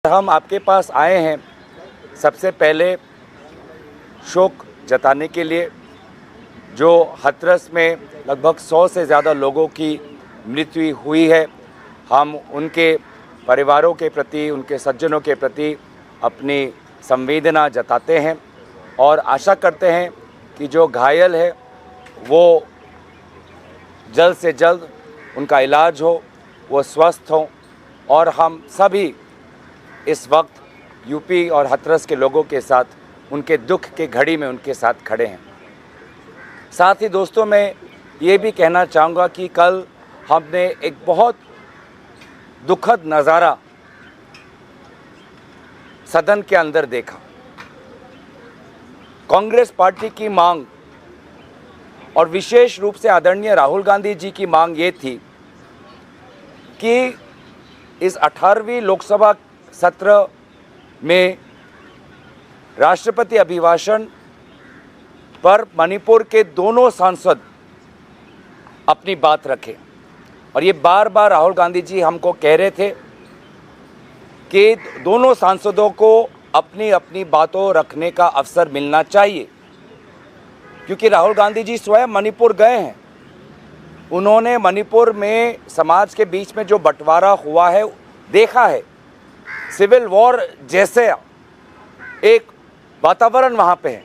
हम आपके पास आए हैं सबसे पहले शोक जताने के लिए जो हाथरस में लगभग 100 से ज़्यादा लोगों की मृत्यु हुई है। हम उनके परिवारों के प्रति, उनके सज्जनों के प्रति अपनी संवेदना जताते हैं और आशा करते हैं कि जो घायल है वो जल्द से जल्द उनका इलाज हो, वो स्वस्थ हों और हम सभी इस वक्त यूपी और हाथरस के लोगों के साथ उनके दुख के घड़ी में उनके साथ खड़े हैं। साथ ही दोस्तों, मैं ये भी कहना चाहूँगा कि कल हमने एक बहुत दुखद नज़ारा सदन के अंदर देखा। कांग्रेस पार्टी की मांग और विशेष रूप से आदरणीय राहुल गांधी जी की मांग ये थी कि इस 18वीं लोकसभा सत्र में राष्ट्रपति अभिभाषण पर मणिपुर के दोनों सांसद अपनी बात रखें। और ये बार बार राहुल गांधी जी हमको कह रहे थे कि दोनों सांसदों को अपनी अपनी बातों रखने का अवसर मिलना चाहिए, क्योंकि राहुल गांधी जी स्वयं मणिपुर गए हैं। उन्होंने मणिपुर में समाज के बीच में जो बंटवारा हुआ है देखा है। सिविल वॉर जैसे एक वातावरण वहाँ पे है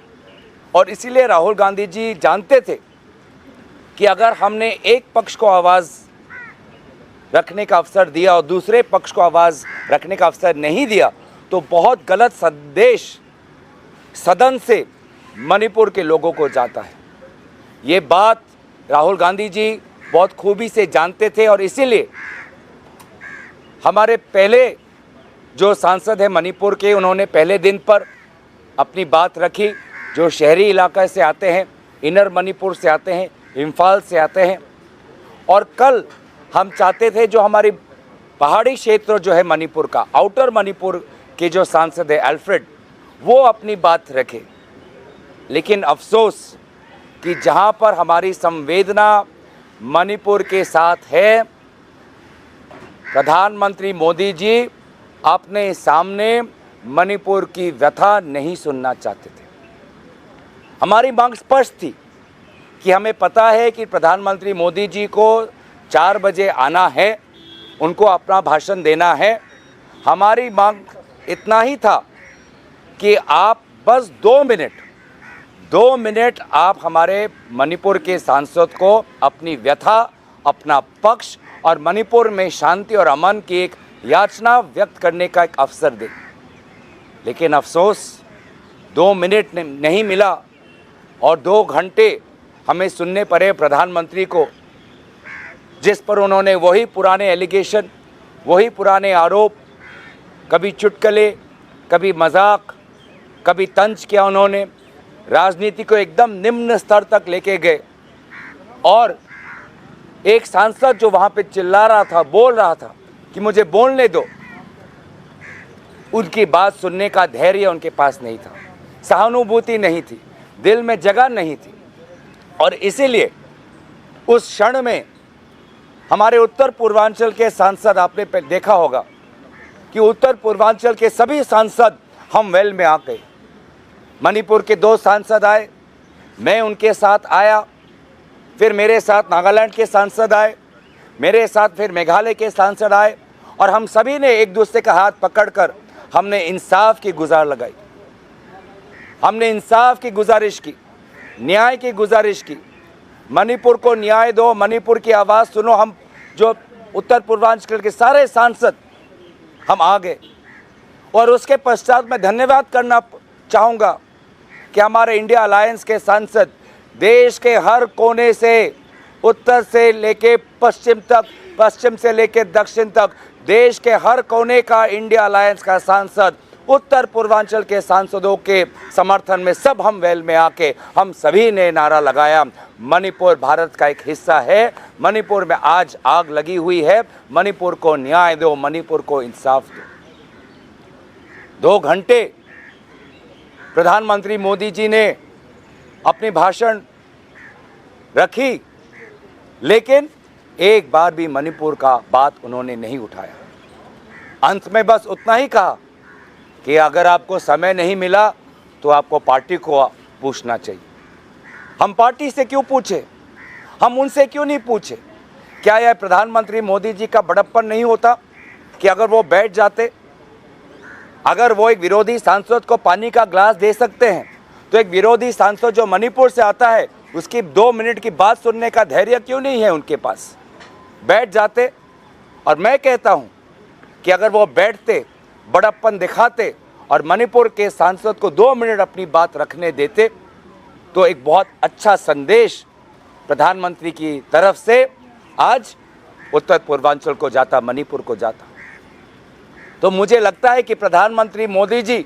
और इसीलिए राहुल गांधी जी जानते थे कि अगर हमने एक पक्ष को आवाज़ रखने का अवसर दिया और दूसरे पक्ष को आवाज़ रखने का अवसर नहीं दिया तो बहुत गलत संदेश सदन से मणिपुर के लोगों को जाता है। ये बात राहुल गांधी जी बहुत खूबी से जानते थे और इसीलिए हमारे पहले जो सांसद हैं मणिपुर के, उन्होंने पहले दिन पर अपनी बात रखी। जो शहरी इलाके से आते हैं, इनर मणिपुर से आते हैं, इम्फाल से आते हैं। और कल हम चाहते थे जो हमारी पहाड़ी क्षेत्र जो है मणिपुर का, आउटर मणिपुर के जो सांसद है अल्फ्रेड, वो अपनी बात रखे। लेकिन अफसोस कि जहाँ पर हमारी संवेदना मणिपुर के साथ है, प्रधानमंत्री मोदी जी अपने सामने मणिपुर की व्यथा नहीं सुनना चाहते थे। हमारी मांग स्पष्ट थी कि हमें पता है कि प्रधानमंत्री मोदी जी को 4 बजे आना है, उनको अपना भाषण देना है। हमारी मांग इतना ही था कि आप बस 2 मिनट आप हमारे मणिपुर के सांसद को अपनी व्यथा, अपना पक्ष और मणिपुर में शांति और अमन की एक याचना व्यक्त करने का एक अवसर दें। लेकिन अफसोस 2 मिनट नहीं मिला और 2 घंटे हमें सुनने पड़े प्रधानमंत्री को, जिस पर उन्होंने वही पुराने एलिगेशन, वही पुराने आरोप, कभी चुटकुले, कभी मजाक, कभी तंज किया। उन्होंने राजनीति को एकदम निम्न स्तर तक लेके गए और एक सांसद जो वहाँ पे चिल्ला रहा था, बोल रहा था कि मुझे बोलने दो, उनकी बात सुनने का धैर्य उनके पास नहीं था, सहानुभूति नहीं थी, दिल में जगह नहीं थी। और इसीलिए उस क्षण में हमारे उत्तर पूर्वांचल के सांसद, आपने देखा होगा कि उत्तर पूर्वांचल के सभी सांसद हम वेल में आ गए। मणिपुर के 2 सांसद आए, मैं उनके साथ आया, फिर मेरे साथ नागालैंड के सांसद आए, मेरे साथ फिर मेघालय के सांसद आए और हम सभी ने एक दूसरे का हाथ पकड़कर हमने इंसाफ की गुहार लगाई। हमने इंसाफ की गुजारिश की, न्याय की गुजारिश की। मणिपुर को न्याय दो, मणिपुर की आवाज़ सुनो। हम जो उत्तर पूर्वांचल के सारे सांसद हम आ गए और उसके पश्चात मैं धन्यवाद करना चाहूँगा कि हमारे इंडिया अलायंस के सांसद देश के हर कोने से, उत्तर से लेके पश्चिम तक, पश्चिम से लेके दक्षिण तक, देश के हर कोने का इंडिया अलायंस का सांसद उत्तर पूर्वांचल के सांसदों के समर्थन में सब हम वेल में आके हम सभी ने नारा लगाया, मणिपुर भारत का एक हिस्सा है, मणिपुर में आज आग लगी हुई है, मणिपुर को न्याय दो, मणिपुर को इंसाफ दो। 2 घंटे प्रधानमंत्री मोदी जी ने अपनी भाषण रखी, लेकिन एक बार भी मणिपुर का बात उन्होंने नहीं उठाया। अंत में बस उतना ही कहा कि अगर आपको समय नहीं मिला तो आपको पार्टी को पूछना चाहिए। हम पार्टी से क्यों पूछे, हम उनसे क्यों नहीं पूछे? क्या यह प्रधानमंत्री मोदी जी का बड़प्पन नहीं होता कि अगर वो बैठ जाते, अगर वो एक विरोधी सांसद को पानी का ग्लास दे सकते हैं तो एक विरोधी सांसद जो मणिपुर से आता है उसकी 2 मिनट की बात सुनने का धैर्य क्यों नहीं है उनके पास? बैठ जाते। और मैं कहता हूं कि अगर वो बैठते, बड़प्पन दिखाते और मणिपुर के सांसद को 2 मिनट अपनी बात रखने देते तो एक बहुत अच्छा संदेश प्रधानमंत्री की तरफ से आज उत्तर पूर्वांचल को जाता, मणिपुर को जाता। तो मुझे लगता है कि प्रधानमंत्री मोदी जी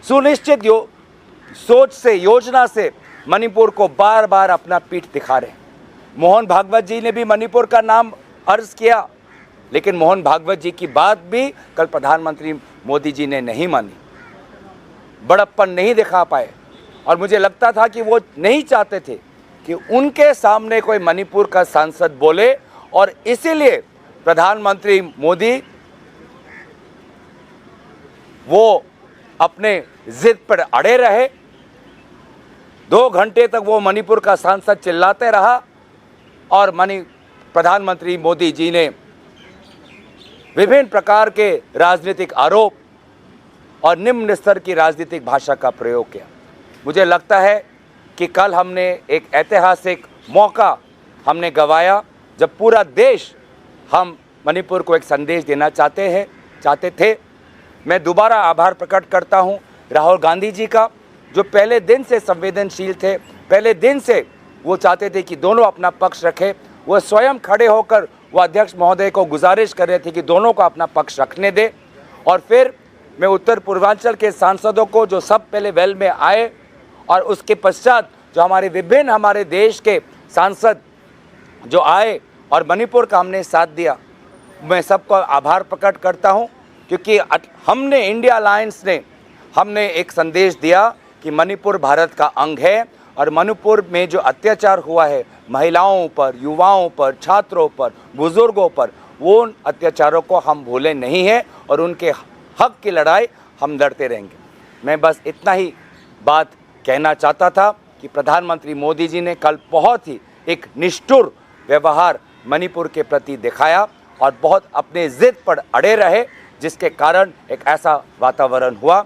सुनिश्चित सोच से, योजना से मणिपुर को बार बार अपना पीठ दिखा रहे हैं। मोहन भागवत जी ने भी मणिपुर का नाम अर्ज किया, लेकिन मोहन भागवत जी की बात भी कल प्रधानमंत्री मोदी जी ने नहीं मानी, बड़प्पन नहीं दिखा पाए। और मुझे लगता था कि वो नहीं चाहते थे कि उनके सामने कोई मणिपुर का सांसद बोले, और इसीलिए प्रधानमंत्री मोदी वो अपने जिद पर अड़े रहे। 2 घंटे तक वो मणिपुर का सांसद चिल्लाते रहा और प्रधानमंत्री मोदी जी ने विभिन्न प्रकार के राजनीतिक आरोप और निम्न स्तर की राजनीतिक भाषा का प्रयोग किया। मुझे लगता है कि कल हमने एक ऐतिहासिक मौका हमने गंवाया जब पूरा देश हम मणिपुर को एक संदेश देना चाहते थे। मैं दोबारा आभार प्रकट करता हूं राहुल गांधी जी का, जो पहले दिन से संवेदनशील थे, पहले दिन से वो चाहते थे कि दोनों अपना पक्ष रखें। वो स्वयं खड़े होकर वो अध्यक्ष महोदय को गुजारिश कर रहे थे कि दोनों को अपना पक्ष रखने दे। और फिर मैं उत्तर पूर्वांचल के सांसदों को जो सब पहले वेल में आए और उसके पश्चात जो हमारे देश के सांसद जो आए और मणिपुर का हमने साथ दिया, मैं सबको आभार प्रकट करता हूं, क्योंकि हमने इंडिया अलायंस ने हमने एक संदेश दिया कि मणिपुर भारत का अंग है और मणिपुर में जो अत्याचार हुआ है महिलाओं पर, युवाओं पर, छात्रों पर, बुजुर्गों पर, वो अत्याचारों को हम भूले नहीं हैं और उनके हक की लड़ाई हम लड़ते रहेंगे। मैं बस इतना ही बात कहना चाहता था कि प्रधानमंत्री मोदी जी ने कल बहुत ही एक निष्ठुर व्यवहार मणिपुर के प्रति दिखाया और बहुत अपने जिद पर अड़े रहे, जिसके कारण एक ऐसा वातावरण हुआ